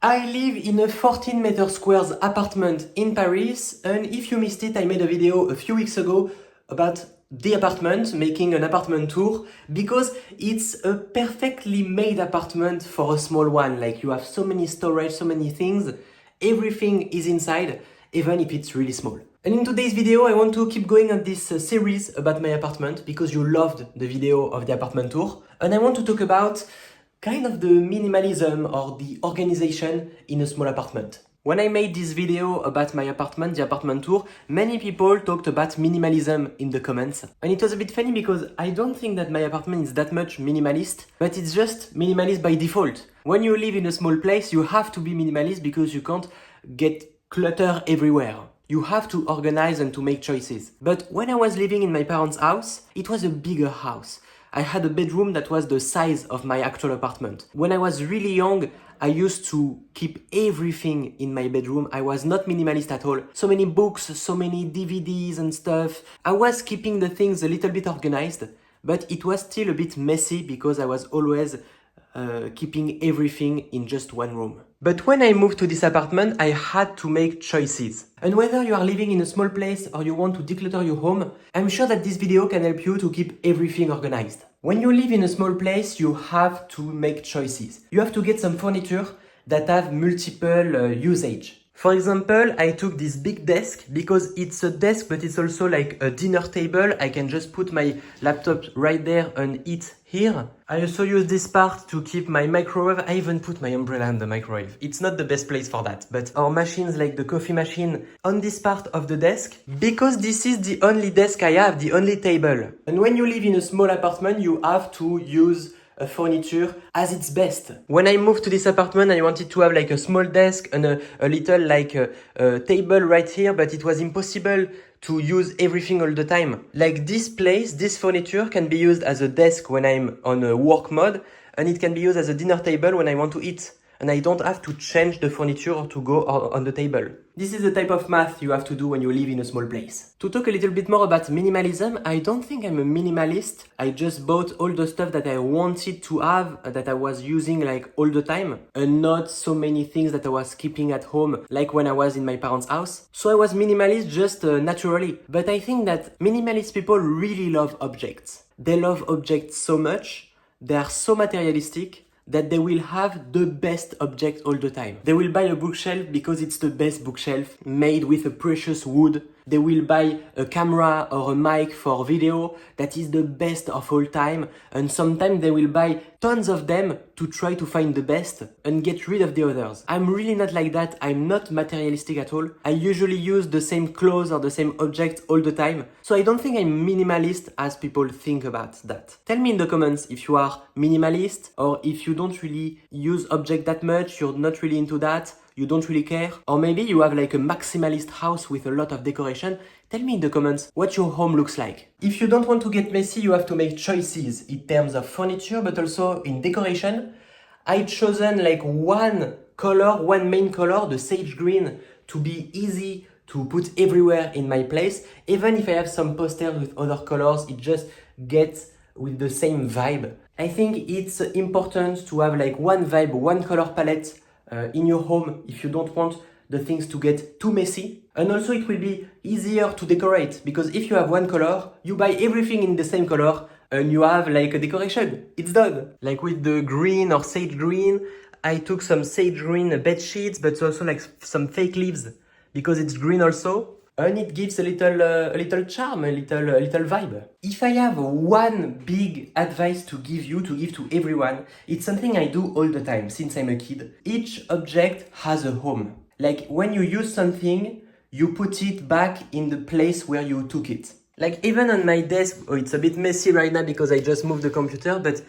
I live in a 14 meter squares apartment in Paris, and if you missed it, I made a video a few weeks ago about the apartment, making an apartment tour, because it's a perfectly made apartment for a small one. Like, you have so many storage, so many things, everything is inside, even if it's really small. And in today's video, I want to keep going on this series about my apartment, because you loved the video of the apartment tour, and I want to talk about kind of the minimalism or the organization in a small apartment. When I made this video about my apartment, the apartment tour, many people talked about minimalism in the comments. And it was a bit funny because I don't think that my apartment is that much minimalist, but it's just minimalist by default. When you live in a small place, you have to be minimalist because you can't get clutter everywhere. You have to organize and to make choices. But when I was living in my parents' house, it was a bigger house. I had a bedroom that was the size of my actual apartment. When I was really young, I used to keep everything in my bedroom. I was not minimalist at all. So many books, so many DVDs and stuff. I was keeping the things a little bit organized, but it was still a bit messy because I was always keeping everything in just one room. But when I moved to this apartment, I had to make choices. And whether you are living in a small place or you want to declutter your home, I'm sure that this video can help you to keep everything organized. When you live in a small place, you have to make choices. You have to get some furniture that have multiple usage. For example, I took this big desk because it's a desk, but it's also like a dinner table. I can just put my laptop right there and eat here. I also use this part to keep my microwave. I even put my umbrella in the microwave. It's not the best place for that, but our machines like the coffee machine on this part of the desk, because this is the only desk I have, the only table. And when you live in a small apartment, you have to use furniture as its best. When I moved to this apartment, I wanted to have like a small desk and a little like a table right here, but it was impossible to use everything all the time. Like this place, this furniture can be used as a desk when I'm on a work mode, and it can be used as a dinner table when I want to eat. And I don't have to change the furniture or to go on the table. This is the type of math you have to do when you live in a small place. To talk a little bit more about minimalism, I don't think I'm a minimalist. I just bought all the stuff that I wanted to have, that I was using like all the time, and not so many things that I was keeping at home, like when I was in my parents' house. So I was minimalist just naturally. But I think that minimalist people really love objects. They love objects so much, they are so materialistic, that they will have the best object all the time. They will buy a bookshelf because it's the best bookshelf, made with a precious wood. They will buy a camera or a mic for video that is the best of all time, and sometimes they will buy tons of them to try to find the best and get rid of the others. I'm really not like that. I'm not materialistic at all. I usually use the same clothes or the same objects all the time, so I don't think I'm minimalist as people think about that. Tell me in the comments if you are minimalist, or if you don't really use objects that much, you're not really into that, you don't really care, or maybe you have like a maximalist house with a lot of decoration. Tell me in the comments what your home looks like. If you don't want to get messy, you have to make choices in terms of furniture, but also in decoration. I chosen like one color, one main color, the sage green, to be easy to put everywhere in my place. Even if I have some posters with other colors, it just gets with the same vibe. I think it's important to have like one vibe, one color palette in your home if you don't want the things to get too messy. And also it will be easier to decorate, because if you have one color, you buy everything in the same color and you have like a decoration. It's done. Like with the green or sage green, I took some sage green bed sheets, but also like some fake leaves because it's green also. And it gives a little charm, a little vibe. If I have one big advice to give to everyone, it's something I do all the time since I'm a kid. Each object has a home. Like when you use something, you put it back in the place where you took it. Like even on my desk, it's a bit messy right now because I just moved the computer, but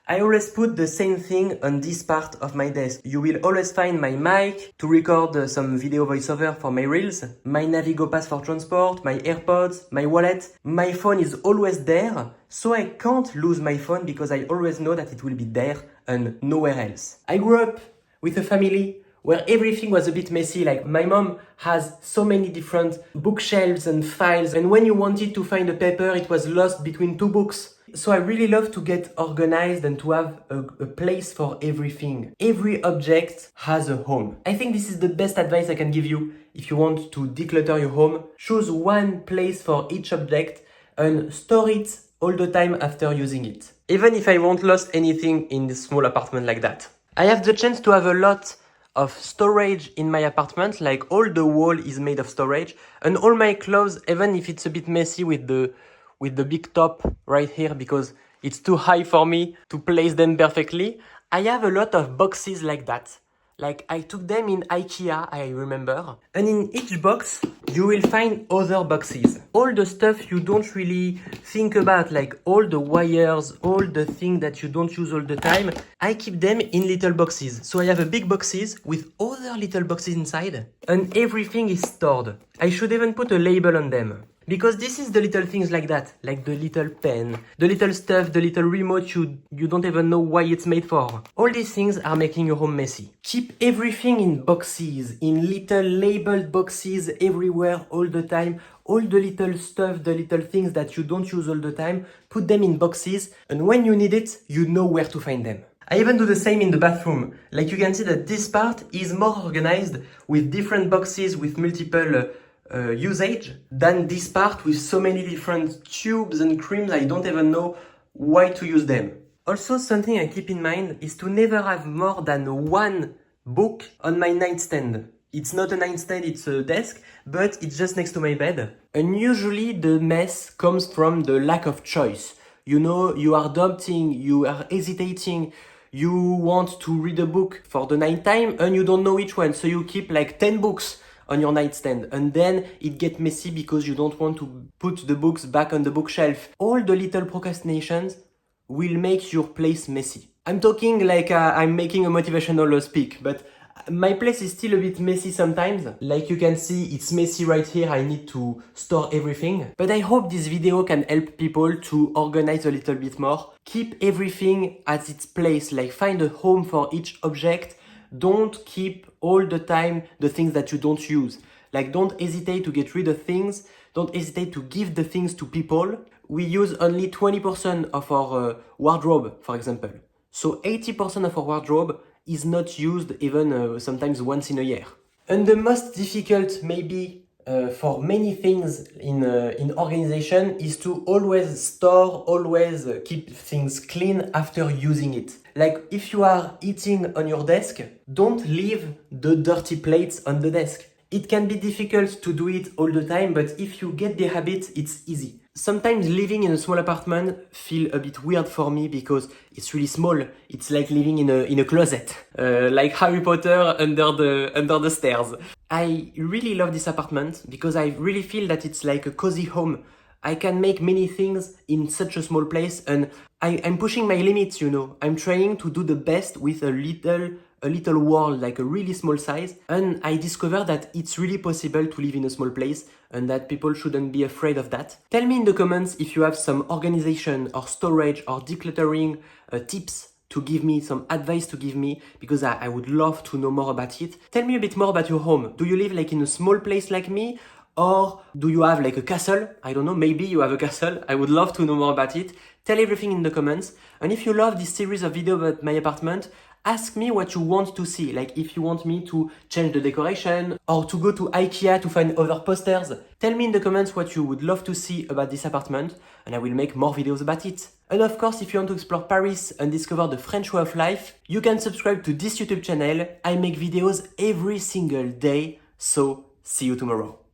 I always put the same thing on this part of my desk. You will always find my mic to record some video voiceover for my reels, my Navigo Pass for transport, my AirPods, my wallet. My phone is always there, so I can't lose my phone because I always know that it will be there and nowhere else. I grew up with a family where everything was a bit messy. Like my mom has so many different bookshelves and files, and when you wanted to find a paper, it was lost between two books. So I really love to get organized and to have a place for everything. Every object has a home. I think this is the best advice I can give you if you want to declutter your home. Choose one place for each object and store it all the time after using it. Even if I won't lose anything in this small apartment like that. I have the chance to have a lot of storage in my apartment, like all the wall is made of storage, and all my clothes, even if it's a bit messy with the big top right here because it's too high for me to place them perfectly, I have a lot of boxes like that. Like I took them in IKEA, I remember. And in each box, you will find other boxes. All the stuff you don't really think about, like all the wires, all the things that you don't use all the time, I keep them in little boxes. So I have a big boxes with other little boxes inside, and everything is stored. I should even put a label on them. Because this is the little things like that, like the little pen, the little stuff, the little remote you don't even know why it's made for. All these things are making your home messy. Keep everything in boxes, in little labeled boxes everywhere all the time. All the little stuff, the little things that you don't use all the time, put them in boxes, and when you need it, you know where to find them. I even do the same in the bathroom. Like you can see that this part is more organized with different boxes with multiple usage than this part with so many different tubes and creams I don't even know why to use them. Also, something I keep in mind is to never have more than one book on my nightstand. It's not a nightstand, it's a desk, but it's just next to my bed. And usually the mess comes from the lack of choice. You know, you are doubting, you are hesitating, you want to read a book for the night time and you don't know which one, so you keep like 10 books on your nightstand, and then it gets messy because you don't want to put the books back on the bookshelf. All the little procrastinations will make your place messy. I'm talking like I'm making a motivational speak, but my place is still a bit messy sometimes. Like you can see, it's messy right here. I need to store everything. But I hope this video can help people to organize a little bit more. Keep everything at its place, like find a home for each object. Don't keep all the time the things that you don't use. Like don't hesitate to get rid of things. Don't hesitate to give the things to people. We use only 20% of our wardrobe, for example. So 80% of our wardrobe is not used even sometimes once in a year. And the most difficult maybe for many things in organization is to always store, always keep things clean after using it. Like if you are eating on your desk, don't leave the dirty plates on the desk. It can be difficult to do it all the time, but if you get the habit, it's easy. Sometimes living in a small apartment feel a bit weird for me because it's really small. It's like living in a closet, like Harry Potter under the stairs. I really love this apartment because I really feel that it's like a cozy home. I can make many things in such a small place, and I'm pushing my limits, you know. I'm trying to do the best with a little world, like a really small size, and I discovered that it's really possible to live in a small place and that people shouldn't be afraid of that. Tell me in the comments if you have some organization or storage or decluttering tips to give me, some advice to give me, because I would love to know more about it. Tell me a bit more about your home. Do you live like in a small place like me? Or do you have like a castle? I don't know, maybe you have a castle. I would love to know more about it. Tell everything in the comments. And if you love this series of videos about my apartment, ask me what you want to see. Like if you want me to change the decoration or to go to IKEA to find other posters. Tell me in the comments what you would love to see about this apartment and I will make more videos about it. And of course, if you want to explore Paris and discover the French way of life, you can subscribe to this YouTube channel. I make videos every single day. So see you tomorrow.